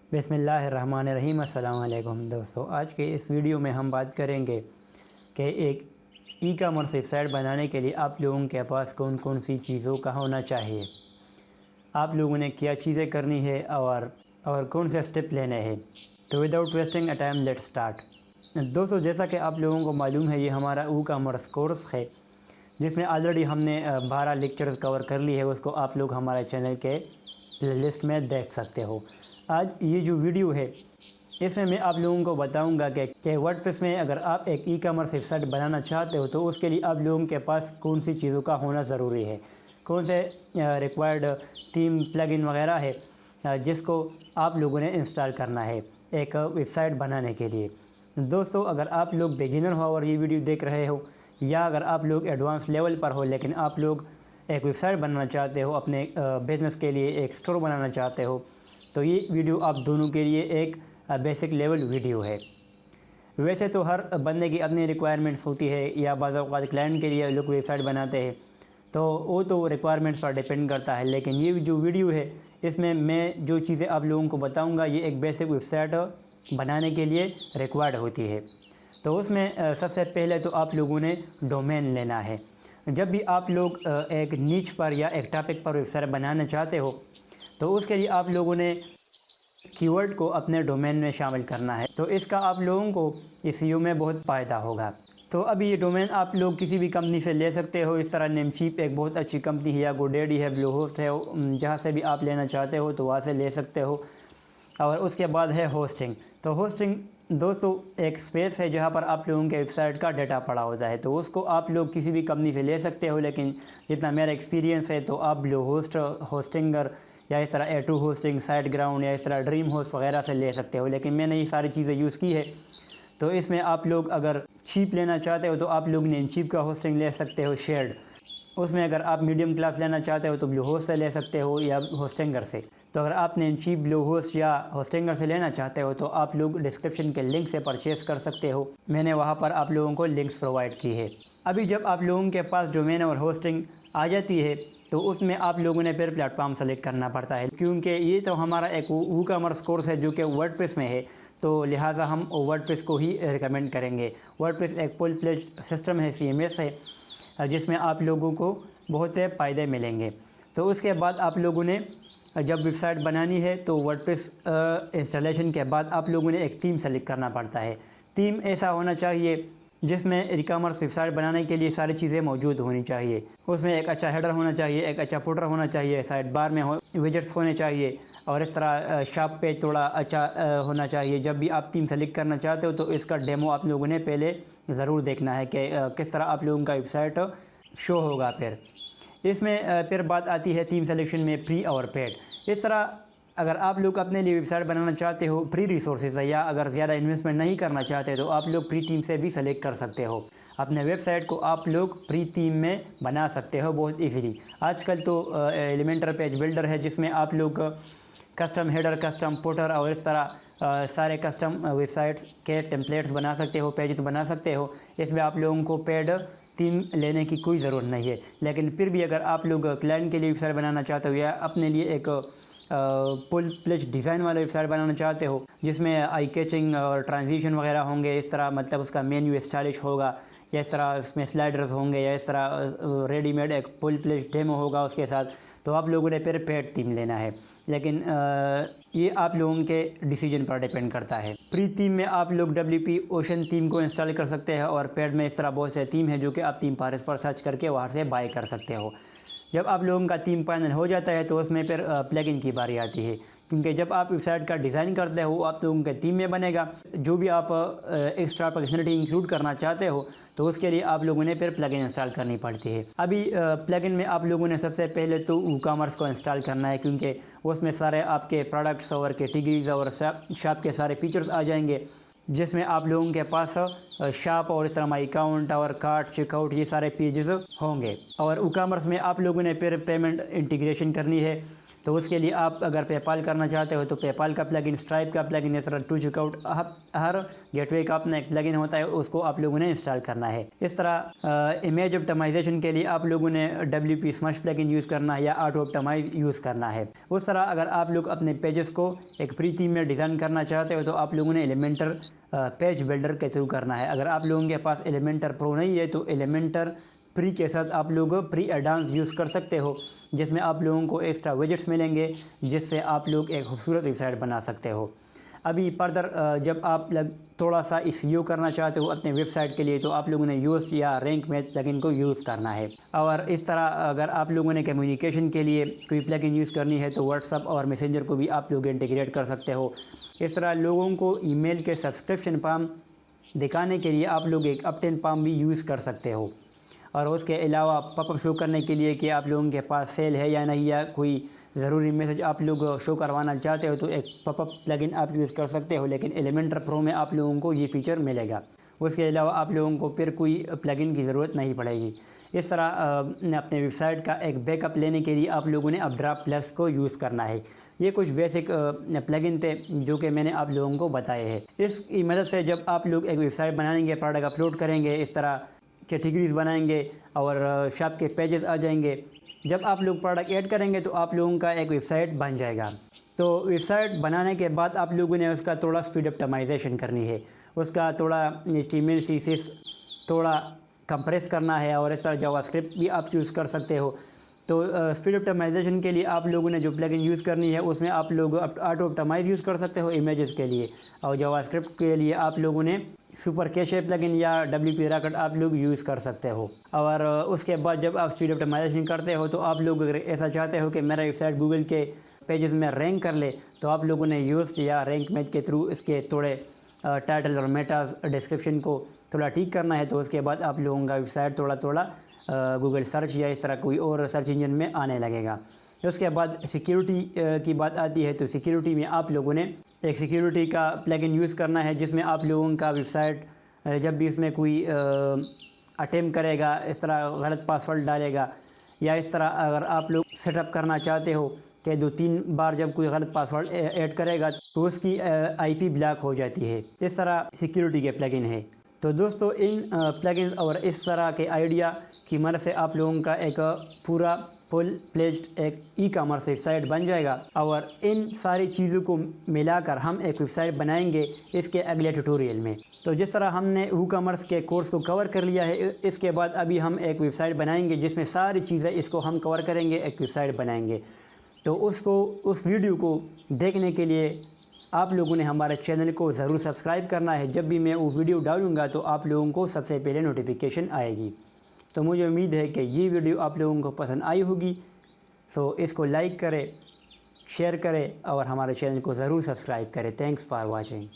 बिस्मिल्लाहिर्रहमानिर्रहीम। अस्सलाम वालेकुम दोस्तों, आज के इस वीडियो में हम बात करेंगे कि एक ई कॉमर्स वेबसाइट बनाने के लिए आप लोगों के पास कौन कौन सी चीज़ों का होना चाहिए, आप लोगों ने क्या चीज़ें करनी है और कौन से स्टेप लेने हैं। तो without wasting a time let's start. दोस्तों, जैसा कि आप लोगों को मालूम है, ये हमारा ई कॉमर्स कोर्स है जिसमें ऑलरेडी हमने 12 लेक्चर्स कवर कर ली है। उसको आप लोग हमारे चैनल के लिस्ट में देख सकते हो। आज ये जो वीडियो है इसमें मैं आप लोगों को बताऊंगा कि वर्डप्रेस में अगर आप एक ई कॉमर्स वेबसाइट बनाना चाहते हो तो उसके लिए आप लोगों के पास कौन सी चीज़ों का होना ज़रूरी है, कौन से रिक्वायर्ड थीम प्लगइन वगैरह है जिसको आप लोगों ने इंस्टॉल करना है एक वेबसाइट बनाने के लिए। दोस्तों, अगर आप लोग बिगिनर हो और ये वीडियो देख रहे हो, या अगर आप लोग एडवांस लेवल पर हो लेकिन आप लोग एक वेबसाइट बनाना चाहते हो, अपने बिज़नेस के लिए एक स्टोर बनाना चाहते हो, तो ये वीडियो आप दोनों के लिए एक बेसिक लेवल वीडियो है। वैसे तो हर बंदे की अपनी रिक्वायरमेंट्स होती है, या बाज़ औक़ात क्लाइंट के लिए लोग वेबसाइट बनाते हैं, तो वो तो रिक्वायरमेंट्स पर डिपेंड करता है। लेकिन ये जो वीडियो है इसमें मैं जो चीज़ें आप लोगों को बताऊंगा ये एक बेसिक वेबसाइट बनाने के लिए रिक्वायर्ड होती है। तो उसमें सबसे पहले तो आप लोगों ने डोमेन लेना है। जब भी आप लोग एक नीच पर या एक टॉपिक पर वेबसाइट बनाना चाहते हो तो उसके लिए आप लोगों ने कीवर्ड को अपने डोमेन में शामिल करना है। तो इसका आप लोगों को एसईओ में बहुत फ़ायदा होगा। तो अभी ये डोमेन आप लोग किसी भी कंपनी से ले सकते हो। इस तरह नेमचीप एक बहुत अच्छी कंपनी है, या गोडेडी है, ब्लूहोस्ट है, जहाँ से भी आप लेना चाहते हो तो वहाँ से ले सकते हो। और उसके बाद है होस्टिंग। तो होस्टिंग दोस्तों एक स्पेस है जहाँ पर आप लोगों के वेबसाइट का डाटा पड़ा होता है, तो उसको आप लोग किसी भी कंपनी से ले सकते हो। लेकिन जितना मेरा एक्सपीरियंस है तो आप ब्लूहोस्ट, होस्टिंगर, या इस तरह A2 होस्टिंग, साइट ग्राउंड, या इस तरह ड्रीम होस्ट वगैरह से ले सकते हो। लेकिन मैंने ये सारी चीज़ें यूज़ की है। तो इसमें आप लोग अगर चीप लेना चाहते हो तो आप लोग नेमचीप का होस्टिंग ले सकते हो शेयर्ड। उसमें अगर आप मीडियम क्लास लेना चाहते हो तो ब्लूहोस्ट से ले सकते हो, या होस्टिंगर से। तो अगर आप नेमचीप, ब्लूहोस्ट या होस्टिंगर से लेना चाहते हो तो आप लोग डिस्क्रिप्शन के लिंक से परचेज़ कर सकते हो। मैंने वहाँ पर आप लोगों को लिंक्स प्रोवाइड की है। अभी जब आप लोगों के पास डोमेन और होस्टिंग आ जाती है तो उसमें आप लोगों ने फिर प्लेटफॉर्म सेलेक्ट करना पड़ता है, क्योंकि ये तो हमारा एक ई कॉमर्स कोर्स है जो कि वर्डप्रेस में है, तो लिहाजा हम वर्डप्रेस को ही रिकमेंड करेंगे। वर्डप्रेस एक फुल फ्लेज्ड सिस्टम है, CMS है, जिसमें आप लोगों को बहुत से फ़ायदे मिलेंगे। तो उसके बाद आप लोगों ने जब वेबसाइट बनानी है तो वर्डप्रेस इंस्टॉलेशन के बाद आप लोगों ने एक थीम सेलेक्ट करना पड़ता है। थीम ऐसा होना चाहिए जिसमें ई कॉमर्स वेबसाइट बनाने के लिए सारी चीज़ें मौजूद होनी चाहिए। उसमें एक अच्छा हेडर होना चाहिए, एक अच्छा फुटर होना चाहिए, साइड बार में विजेट्स होने चाहिए, और इस तरह शॉप पेज थोड़ा अच्छा होना चाहिए। जब भी आप थीम सेलेक्ट करना चाहते हो तो इसका डेमो आप लोगों ने पहले ज़रूर देखना है कि किस तरह आप लोगों का वेबसाइट शो होगा। फिर इसमें फिर बात आती है थीम सेलेक्शन में फ्री और पेड। इस तरह अगर आप लोग अपने लिए वेबसाइट बनाना चाहते हो फ्री रिसोर्सेज है, या अगर ज़्यादा इन्वेस्टमेंट नहीं करना चाहते तो आप लोग फ्री थीम से भी सेलेक्ट कर सकते हो। अपने वेबसाइट को आप लोग फ्री थीम में बना सकते हो बहुत इजीली। आजकल तो एलिमेंटर पेज बिल्डर है जिसमें आप लोग कस्टम हेडर, कस्टम फुटर और इस तरह सारे कस्टम वेबसाइट्स के टेम्पलेट्स बना सकते हो, पेजेस बना सकते हो। इसमें आप लोगों को पेड थीम लेने की कोई ज़रूरत नहीं है। लेकिन फिर भी अगर आप लोग क्लाइंट के लिए वेबसाइट बनाना चाहते हो, या अपने लिए एक फुल फ्लेज डिज़ाइन वाला वेबसाइट बनाना चाहते हो जिसमें आई कैचिंग और ट्रांजिशन वगैरह होंगे, इस तरह मतलब उसका मेन्यू स्टाइलिश होगा, या इस तरह उसमें स्लाइडर्स होंगे, या इस तरह रेडीमेड एक फुल फ्लेज डेमो होगा उसके साथ, तो आप लोगों ने फिर पेड थीम लेना है। लेकिन ये आप लोगों के डिसीजन पर डिपेंड करता है। फ्री थीम में आप लोग WP ओशन थीम को इंस्टॉल कर सकते हैं, और पेड में इस तरह बहुत से थीम है जो कि आप थीम पार्स पर सर्च करके वहाँ से बाय कर सकते हो। जब आप लोगों का थीम फाइनल हो जाता है तो उसमें फिर प्लगइन की बारी आती है, क्योंकि जब आप वेबसाइट का डिज़ाइन करते हो आप लोगों के थीम में बनेगा। जो भी आप एक्स्ट्रा फंक्शनलिटी इंक्लूड करना चाहते हो तो उसके लिए आप लोगों ने फिर प्लगइन इंस्टॉल करनी पड़ती है। अभी प्लगइन में आप लोगों ने सबसे पहले तो ई कॉमर्स को इंस्टॉल करना है, क्योंकि उसमें सारे आपके प्रोडक्ट्स और कैटेगरीज और शॉप के सारे फीचर्स आ जाएंगे, जिसमें आप लोगों के पास शॉप और इस तरह माई अकाउंट और कार्ट, चेकआउट, ये सारे पेजेस होंगे। और ई कॉमर्स में आप लोगों ने फिर पेमेंट इंटीग्रेशन करनी है। तो उसके लिए आप अगर पेपाल करना चाहते हो तो पेपाल का प्लगइन, स्ट्राइप का प्लगइन, इस तरह टू चेकआउट, हर गेटवे का अपना एक प्लगइन होता है, उसको आप लोगों ने इंस्टॉल करना है। इस तरह इमेज ऑप्टिमाइजेशन के लिए आप लोगों ने WP स्मश प्लगइन यूज़ करना है या ऑटो ऑप्टिमाइज यूज़ करना है। उस तरह अगर आप लोग अपने पेजेस को एक प्री थीम में डिज़ाइन करना चाहते हो तो आप लोगों ने एलिमेंटर पेज बिल्डर के थ्रू करना है। अगर आप लोगों के पास एलिमेंटर प्रो नहीं है तो एलिमेंटर प्री के साथ आप लोग प्री एडवांस यूज़ कर सकते हो, जिसमें आप लोगों को एक्स्ट्रा विजेट्स मिलेंगे, जिससे आप लोग एक खूबसूरत वेबसाइट बना सकते हो। अभी फर्दर जब आप थोड़ा सा SEO करना चाहते हो अपने वेबसाइट के लिए तो आप लोगों ने योस्ट या रैंक मैच प्लगइन को यूज़ करना है। और इस तरह अगर आप लोगों ने कम्युनिकेशन के लिए कोई प्लगइन यूज़ करनी है तो व्हाट्सअप और मैसेंजर को भी आप लोग इंटीग्रेट कर सकते हो। इस तरह लोगों को ईमेल के सब्सक्रिप्शन पाम दिखाने के लिए आप लोग एक अपटेन पाम भी यूज़ कर सकते हो। और उसके अलावा पॉपअप शो करने के लिए कि आप लोगों के पास सेल है या नहीं, या कोई ज़रूरी मैसेज आप लोग शो करवाना चाहते हो तो एक पॉपअप प्लगइन आप यूज़ कर सकते हो, लेकिन एलिमेंटर प्रो में आप लोगों को ये फीचर मिलेगा। उसके अलावा आप लोगों को फिर कोई प्लगइन की ज़रूरत नहीं पड़ेगी। इस तरह अपने वेबसाइट का एक बैकअप लेने के लिए आप लोगों ने अपड्राफ्ट प्लस को यूज़ करना है। ये कुछ बेसिक प्लगइन थे जो कि मैंने आप लोगों को बताए हैं। इसकी मदद से जब आप लोग एक वेबसाइट बनाएंगे, प्रोडक्ट अपलोड करेंगे, इस तरह कैटेगरीज बनाएंगे और शॉप के पेजेस आ जाएंगे। जब आप लोग प्रोडक्ट ऐड करेंगे तो आप लोगों का एक वेबसाइट बन जाएगा। तो वेबसाइट बनाने के बाद आप लोगों ने उसका थोड़ा स्पीड ऑप्टिमाइजेशन करनी है, उसका थोड़ा HTML CSS थोड़ा कंप्रेस करना है, और इस तरह जावास्क्रिप्ट भी आप यूज़ कर सकते हो। तो स्पीड ऑप्टिमाइजेशन के लिए आप लोगों ने जो प्लगइन यूज़ करनी है उसमें आप लोग ऑटो ऑप्टिमाइज यूज़ कर सकते हो इमेजेस के लिए, और जावास्क्रिप्ट के लिए आप लोगों ने सुपर कैशे प्लगइन या WP रॉकेट आप लोग यूज़ कर सकते हो। और उसके बाद जब आप स्पीड ऑप्टिमाइजेशन करते हो तो आप लोग अगर ऐसा चाहते हो कि मेरा वेबसाइट गूगल के पेजेस में रैंक कर ले तो आप लोगों ने यूज़ या रैंक मैच के थ्रू इसके थोड़े टाइटल और मेटास डिस्क्रिप्शन को थोड़ा ठीक करना है। तो उसके बाद आप लोगों का वेबसाइट थोड़ा थोड़ा गूगल सर्च या इस तरह कोई और सर्च इंजन में आने लगेगा। उसके बाद सिक्योरिटी की बात आती है, तो सिक्योरिटी में आप लोगों ने एक सिक्योरिटी का प्लगइन यूज़ करना है, जिसमें आप लोगों का वेबसाइट जब भी इसमें कोई अटेम्प्ट करेगा, इस तरह गलत पासवर्ड डालेगा, या इस तरह अगर आप लोग सेटअप करना चाहते हो कि 2-3 बार जब कोई गलत पासवर्ड ऐड करेगा तो उसकी IP ब्लॉक हो जाती है। इस तरह सिक्योरिटी के प्लगइन है। तो दोस्तों इन प्लगइन और इस तरह के आइडिया की मदद से आप लोगों का एक पूरा फुल फ्लेज्ड एक ई-कॉमर्स वेबसाइट बन जाएगा। और इन सारी चीज़ों को मिलाकर हम एक वेबसाइट बनाएंगे इसके अगले ट्यूटोरियल में। तो जिस तरह हमने ई-कॉमर्स के कोर्स को कवर कर लिया है, इसके बाद अभी हम एक वेबसाइट बनाएंगे जिसमें सारी चीज़ें इसको हम कवर करेंगे, एक वेबसाइट बनाएंगे। तो उस वीडियो को देखने के लिए आप लोगों ने हमारे चैनल को ज़रूर सब्सक्राइब करना है। जब भी मैं वो वीडियो डालूँगा तो आप लोगों को सबसे पहले नोटिफिकेशन आएगी। तो मुझे उम्मीद है कि ये वीडियो आप लोगों को पसंद आई होगी। सो इसको लाइक करें, शेयर करें और हमारे चैनल को ज़रूर सब्सक्राइब करें। Thanks for watching.